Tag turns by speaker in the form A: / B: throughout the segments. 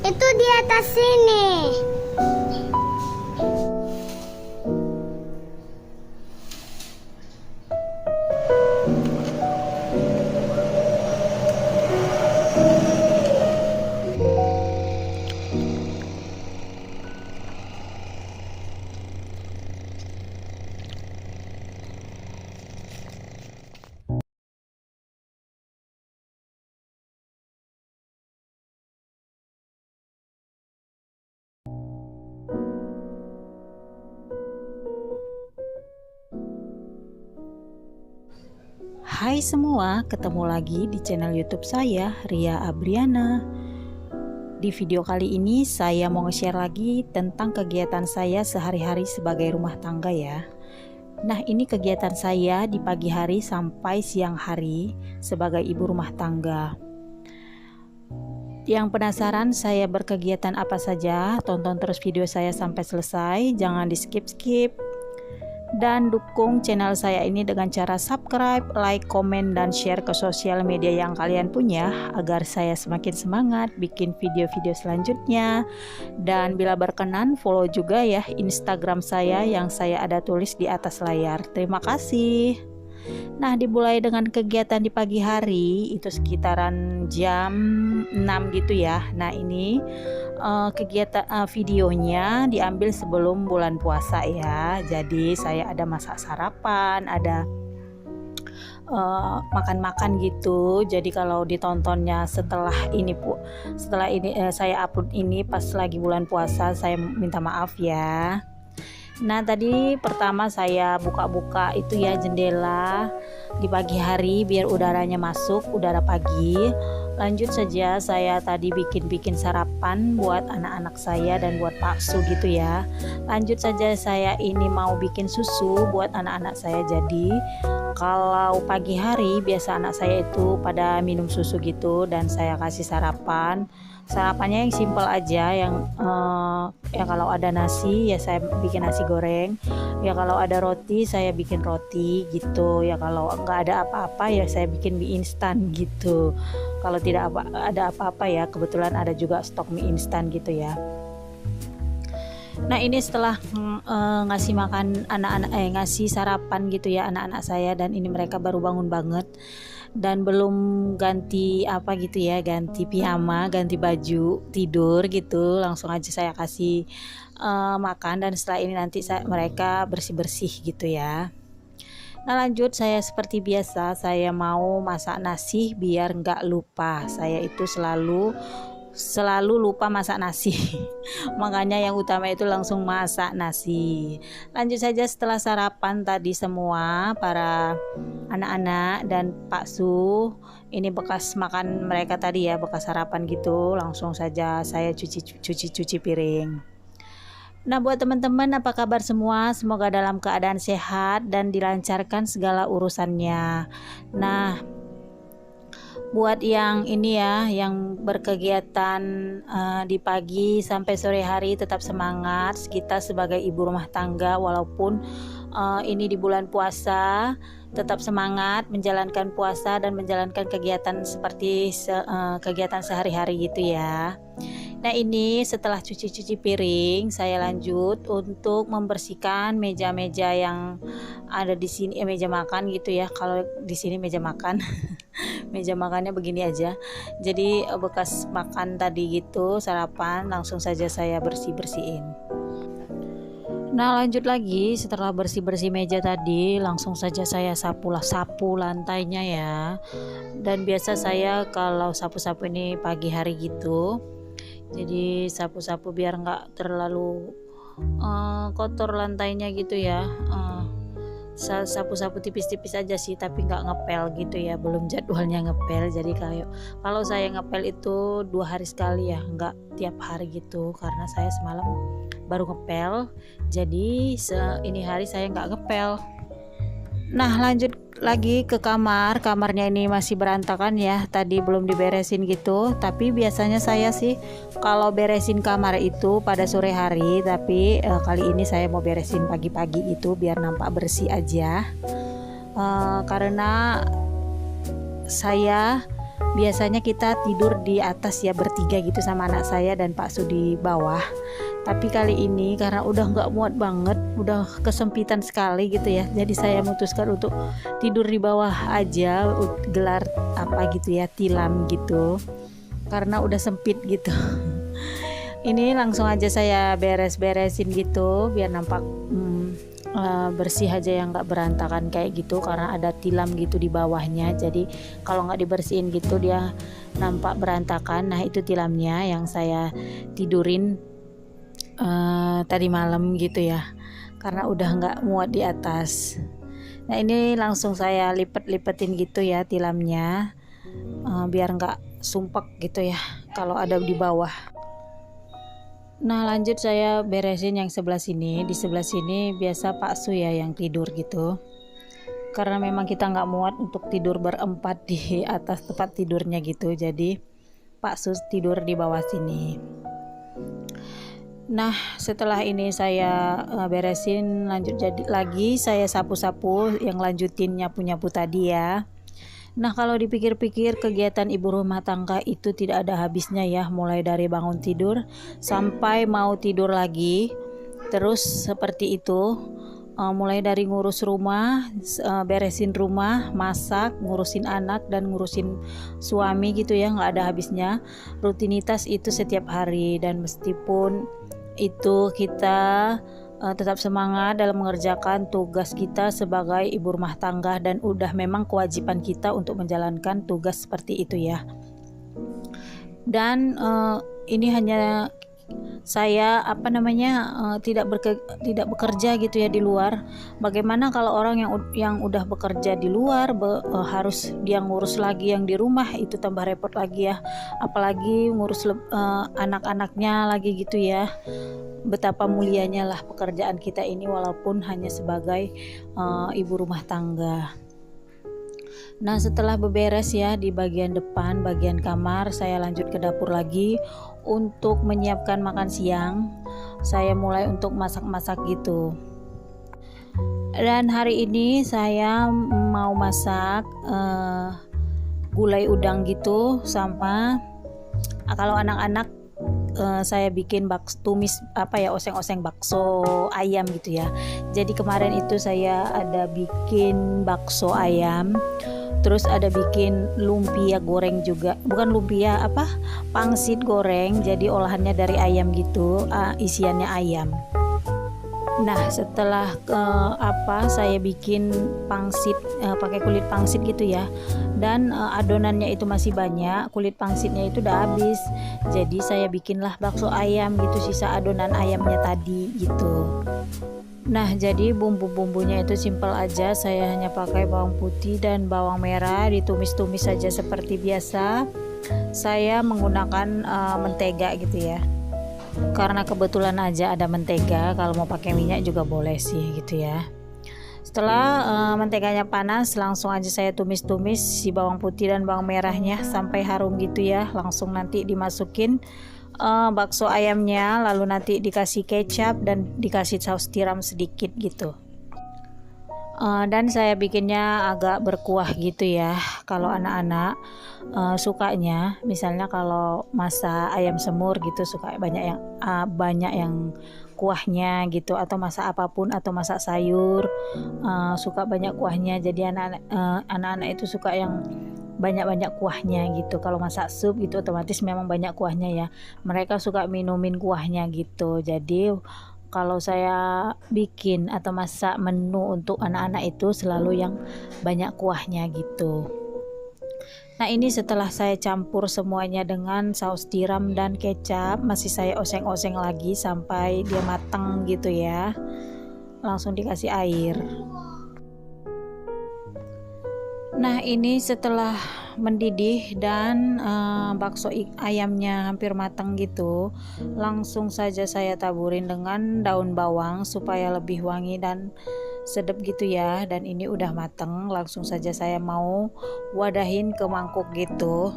A: Itu di atas sini.
B: Hai semua, ketemu lagi di channel YouTube saya, Ria Abriana. Di video kali ini saya mau nge-share lagi tentang kegiatan saya sehari-hari sebagai rumah tangga ya. Nah, ini kegiatan saya di pagi hari sampai siang hari sebagai ibu rumah tangga. Yang penasaran saya berkegiatan apa saja, tonton terus video saya sampai selesai, jangan di skip-skip. Dan dukung channel saya ini dengan cara subscribe, like, komen, dan share ke sosial media yang kalian punya agar saya semakin semangat bikin video-video selanjutnya. Dan bila berkenan follow juga ya Instagram saya yang saya ada tulis di atas layar. Terima kasih. Nah, dimulai dengan kegiatan di pagi hari itu sekitaran jam 6 gitu ya. Nah, ini kegiatan videonya diambil sebelum bulan puasa ya. Jadi saya ada masak sarapan, ada makan-makan gitu. Jadi kalau ditontonnya setelah ini saya upload ini pas lagi bulan puasa, saya minta maaf ya. Nah, tadi pertama saya buka-buka itu ya jendela di pagi hari biar udaranya masuk, udara pagi. Lanjut saja saya tadi bikin sarapan buat anak-anak saya dan buat Pak Su gitu ya. Lanjut saja saya ini mau bikin susu buat anak-anak saya. Jadi kalau pagi hari biasa anak saya itu pada minum susu gitu dan saya kasih sarapan. Sarapannya yang simple aja, yang ya kalau ada nasi ya saya bikin nasi goreng, ya kalau ada roti saya bikin roti gitu, ya kalau nggak ada apa-apa ya saya bikin mie instan gitu. Kalau tidak ada apa-apa ya kebetulan ada juga stok mie instan gitu ya. Nah, ini setelah ngasih makan anak-anak ngasih sarapan gitu ya anak-anak saya, dan ini mereka baru bangun banget dan belum ganti apa gitu ya, ganti piyama, ganti baju tidur gitu. Langsung aja saya kasih makan dan setelah ini nanti mereka bersih-bersih gitu ya. Nah, lanjut saya seperti biasa saya mau masak nasi biar nggak lupa. Saya itu selalu lupa masak nasi. Makanya yang utama itu langsung masak nasi. Lanjut saja setelah sarapan tadi semua para anak-anak dan Pak Su, ini bekas makan mereka tadi ya, bekas sarapan gitu, langsung saja saya cuci piring. Nah, buat teman-teman apa kabar semua? Semoga dalam keadaan sehat dan dilancarkan segala urusannya. Nah, buat yang ini ya, yang berkegiatan di pagi sampai sore hari tetap semangat. Kita sebagai ibu rumah tangga walaupun ini di bulan puasa tetap semangat menjalankan puasa dan menjalankan kegiatan seperti kegiatan sehari-hari gitu ya. Nah, ini setelah cuci piring saya lanjut untuk membersihkan meja-meja yang ada di sini, meja makan gitu ya. Kalau di sini meja makan meja makannya begini aja. Jadi bekas makan tadi gitu sarapan langsung saja saya bersihin. Nah, lanjut lagi setelah bersih meja tadi langsung saja saya sapu lantainya ya. Dan biasa saya kalau sapu-sapu ini pagi hari gitu. Jadi sapu-sapu biar nggak terlalu kotor lantainya gitu ya. Sapu-sapu tipis-tipis aja sih, tapi nggak ngepel gitu ya, belum jadwalnya ngepel. Jadi kalau saya ngepel itu 2 hari sekali ya, nggak tiap hari gitu, karena saya semalam baru ngepel, jadi ini hari saya nggak ngepel. Nah, lanjut lagi ke kamarnya ini masih berantakan ya, tadi belum diberesin gitu. Tapi biasanya saya sih kalau beresin kamar itu pada sore hari, tapi kali ini saya mau beresin pagi-pagi itu biar nampak bersih aja. Karena saya biasanya kita tidur di atas ya bertiga gitu sama anak saya dan Pak Su di bawah. Tapi kali ini karena udah nggak muat banget, udah kesempitan sekali gitu ya, jadi saya memutuskan untuk tidur di bawah aja, gelar apa gitu ya, tilam gitu, karena udah sempit gitu. Ini langsung aja saya beres-beresin gitu biar nampak bersih aja, yang nggak berantakan kayak gitu, karena ada tilam gitu di bawahnya. Jadi kalau nggak dibersihin gitu dia nampak berantakan. Nah itu tilamnya yang saya tidurin tadi malam gitu ya, karena udah nggak muat di atas. Nah ini langsung saya lipet-lipetin gitu ya tilamnya, biar nggak sumpek gitu ya kalau ada di bawah. Nah lanjut saya beresin yang sebelah sini. Di sebelah sini biasa Pak Su ya yang tidur gitu, karena memang kita nggak muat untuk tidur berempat di atas tempat tidurnya gitu, jadi Pak Su tidur di bawah sini. Nah setelah ini saya beresin, lanjut jadi lagi saya sapu-sapu yang lanjutin nyapu-nyapu tadi ya. Nah kalau dipikir-pikir kegiatan ibu rumah tangga itu tidak ada habisnya ya, mulai dari bangun tidur sampai mau tidur lagi, terus seperti itu. Mulai dari ngurus rumah, beresin rumah, masak, ngurusin anak dan ngurusin suami gitu ya, nggak ada habisnya. Rutinitas itu setiap hari, dan meskipun itu kita tetap semangat dalam mengerjakan tugas kita sebagai ibu rumah tangga, dan udah memang kewajiban kita untuk menjalankan tugas seperti itu ya. Dan ini hanya saya tidak bekerja gitu ya di luar. Bagaimana kalau orang yang udah bekerja di luar harus dia ngurus lagi yang di rumah, itu tambah repot lagi ya, apalagi ngurus anak-anaknya lagi gitu ya. Betapa mulianya lah pekerjaan kita ini walaupun hanya sebagai ibu rumah tangga. Nah setelah beberes ya di bagian depan, bagian kamar, saya lanjut ke dapur lagi untuk menyiapkan makan siang. Saya mulai untuk masak-masak gitu. Dan hari ini saya mau masak gulai udang gitu, sama kalau anak-anak saya bikin tumis oseng-oseng bakso ayam gitu ya. Jadi kemarin itu saya ada bikin bakso ayam, terus ada bikin lumpia goreng juga, bukan lumpia pangsit goreng, jadi olahannya dari ayam gitu, isiannya ayam. Nah setelah saya bikin pangsit pakai kulit pangsit gitu ya, dan adonannya itu masih banyak, kulit pangsitnya itu udah habis, jadi saya bikinlah bakso ayam gitu, sisa adonan ayamnya tadi gitu. Nah jadi bumbu-bumbunya itu simpel aja, saya hanya pakai bawang putih dan bawang merah, ditumis-tumis saja seperti biasa. Saya menggunakan mentega gitu ya, karena kebetulan aja ada mentega, kalau mau pakai minyak juga boleh sih gitu ya. Setelah menteganya panas, langsung aja saya tumis-tumis si bawang putih dan bawang merahnya sampai harum gitu ya. Langsung nanti dimasukin bakso ayamnya, lalu nanti dikasih kecap dan dikasih saus tiram sedikit gitu. Dan saya bikinnya agak berkuah gitu ya. Kalau anak-anak sukanya, misalnya kalau masak ayam semur gitu, suka banyak yang kuahnya gitu, atau masak apapun, atau masak sayur suka banyak kuahnya. Jadi anak-anak itu suka yang banyak-banyak kuahnya gitu. Kalau masak sup gitu otomatis memang banyak kuahnya ya. Mereka suka minumin kuahnya gitu. Jadi kalau saya bikin atau masak menu untuk anak-anak itu selalu yang banyak kuahnya gitu. Nah ini setelah saya campur semuanya dengan saus tiram dan kecap, masih saya oseng-oseng lagi sampai dia matang gitu ya. Langsung dikasih air. Nah ini setelah mendidih dan bakso ayamnya hampir matang gitu, langsung saja saya taburin dengan daun bawang supaya lebih wangi dan sedap gitu ya. Dan ini udah matang, langsung saja saya mau wadahin ke mangkuk gitu.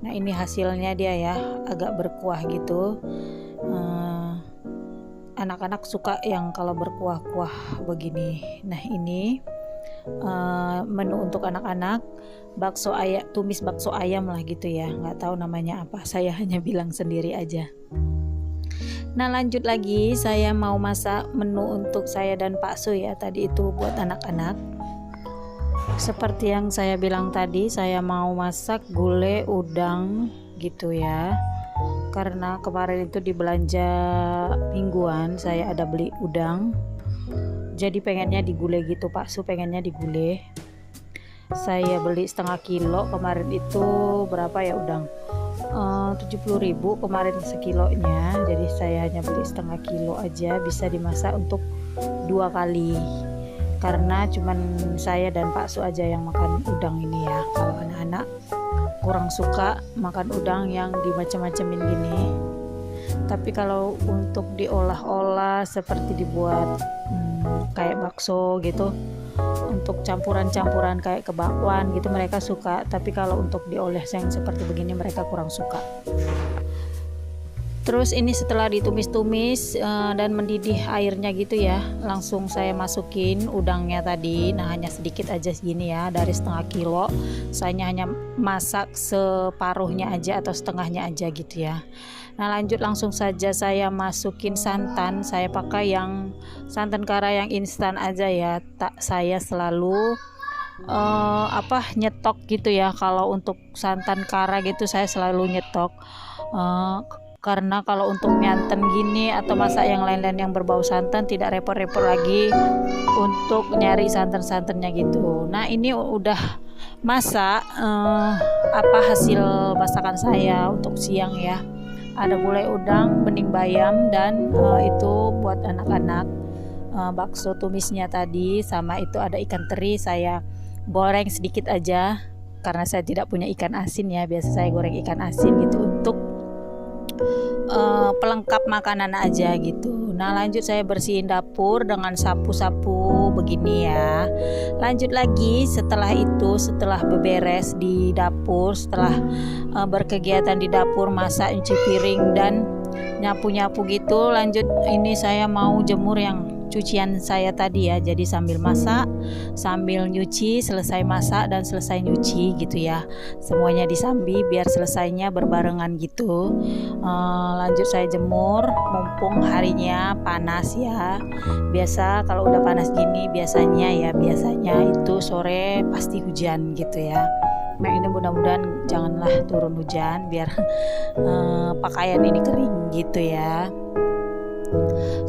B: Nah ini hasilnya dia ya, agak berkuah gitu. Anak-anak suka yang kalau berkuah-kuah begini. Nah ini menu untuk anak-anak. bakso ayam, tumis bakso ayam lah gitu ya, nggak tahu namanya apa, saya hanya bilang sendiri aja. Nah lanjut lagi, saya mau masak menu untuk saya dan Pak Su ya, tadi itu buat anak-anak. Seperti yang saya bilang tadi, saya mau masak gulai udang gitu ya, karena kemarin itu di belanja mingguan saya ada beli udang, jadi pengennya digulai gitu. Pak Su pengennya digulai. Saya beli setengah kilo kemarin itu, berapa ya udang, 70.000 kemarin sekilonya, jadi saya hanya beli setengah kilo aja, bisa dimasak untuk 2 kali karena cuman saya dan Pak Su aja yang makan udang ini ya. Kalau anak-anak kurang suka makan udang yang dimacam-macamin gini. Tapi kalau untuk diolah-olah seperti dibuat kayak bakso gitu, untuk campuran-campuran kayak kebakwan gitu mereka suka. Tapi kalau untuk diolah yang seperti begini mereka kurang suka. Terus ini setelah ditumis-tumis dan mendidih airnya gitu ya, langsung saya masukin udangnya tadi. Nah hanya sedikit aja segini ya, dari setengah kilo saya hanya masak separuhnya aja atau setengahnya aja gitu ya. Nah lanjut langsung saja saya masukin santan. Saya pakai yang santan kara yang instan aja ya, tak saya selalu nyetok gitu ya. Kalau untuk santan kara gitu saya selalu nyetok, karena kalau untuk nyanten gini atau masak yang lain-lain yang berbau santan tidak repot-repot lagi untuk nyari santan-santannya gitu. Nah ini udah masak hasil masakan saya untuk siang ya. Ada gulai udang, bening bayam, dan itu buat anak-anak, bakso tumisnya tadi, sama itu ada ikan teri. Saya goreng sedikit aja karena saya tidak punya ikan asin ya, biasa saya goreng ikan asin gitu untuk pelengkap makanan aja gitu. Nah lanjut saya bersihin dapur dengan sapu-sapu begini ya. Lanjut lagi setelah itu, setelah beberes di dapur, setelah berkegiatan di dapur, masak, nyuci piring dan nyapu-nyapu gitu, lanjut ini saya mau jemur yang cucian saya tadi ya. Jadi sambil masak, sambil nyuci, selesai masak dan selesai nyuci gitu ya, semuanya disambi biar selesainya berbarengan gitu. Lanjut saya jemur mumpung harinya panas ya. Biasa kalau udah panas gini biasanya itu sore pasti hujan gitu ya. Nah ini mudah-mudahan janganlah turun hujan biar pakaian ini kering gitu ya.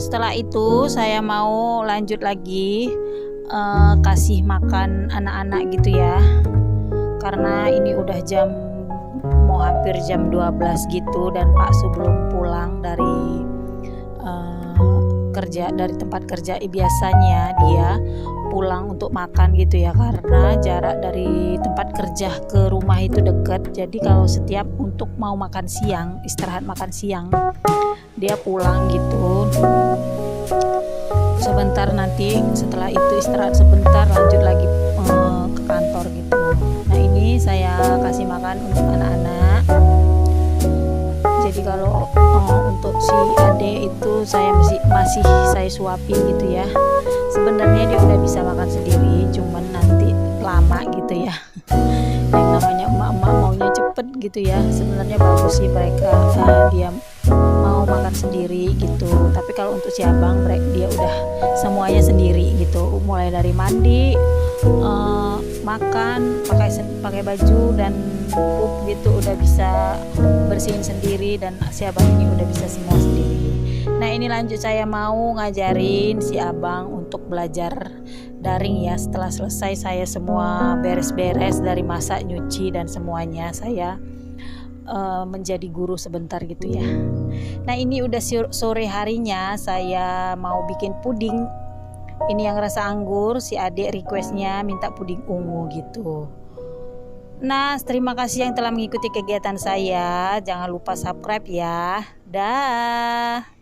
B: Setelah itu saya mau lanjut lagi kasih makan anak-anak gitu ya, karena ini udah mau hampir jam 12 gitu dan Pak Su belum pulang dari dari tempat kerja. Biasanya dia pulang untuk makan gitu ya, karena jarak dari tempat kerja ke rumah itu dekat. Jadi kalau setiap untuk mau makan siang, istirahat makan siang, dia pulang gitu sebentar, nanti setelah itu istirahat sebentar lanjut lagi ke kantor gitu. Nah ini saya kasih makan untuk anak-anak. Jadi kalau untuk si Ade itu saya masih saya suapin gitu ya. Sebenarnya dia udah bisa makan sendiri, cuman nanti lama gitu ya. Yang namanya emak-emak maunya cepet gitu ya. Sebenarnya bagus sih mereka dia mau makan sendiri gitu. Tapi kalau untuk si abang dia udah semuanya sendiri gitu, mulai dari mandi, makan, pakai baju dan pup gitu udah bisa bersihin sendiri, dan si abang ini udah bisa semua sendiri. Nah ini lanjut saya mau ngajarin si abang untuk belajar daring ya. Setelah selesai saya semua beres-beres dari masak, nyuci dan semuanya, saya menjadi guru sebentar gitu ya. Nah ini udah sore harinya, saya mau bikin puding. Ini yang rasa anggur, si adik requestnya minta puding ungu gitu. Nah terima kasih yang telah mengikuti kegiatan saya. Jangan lupa subscribe ya. Dah.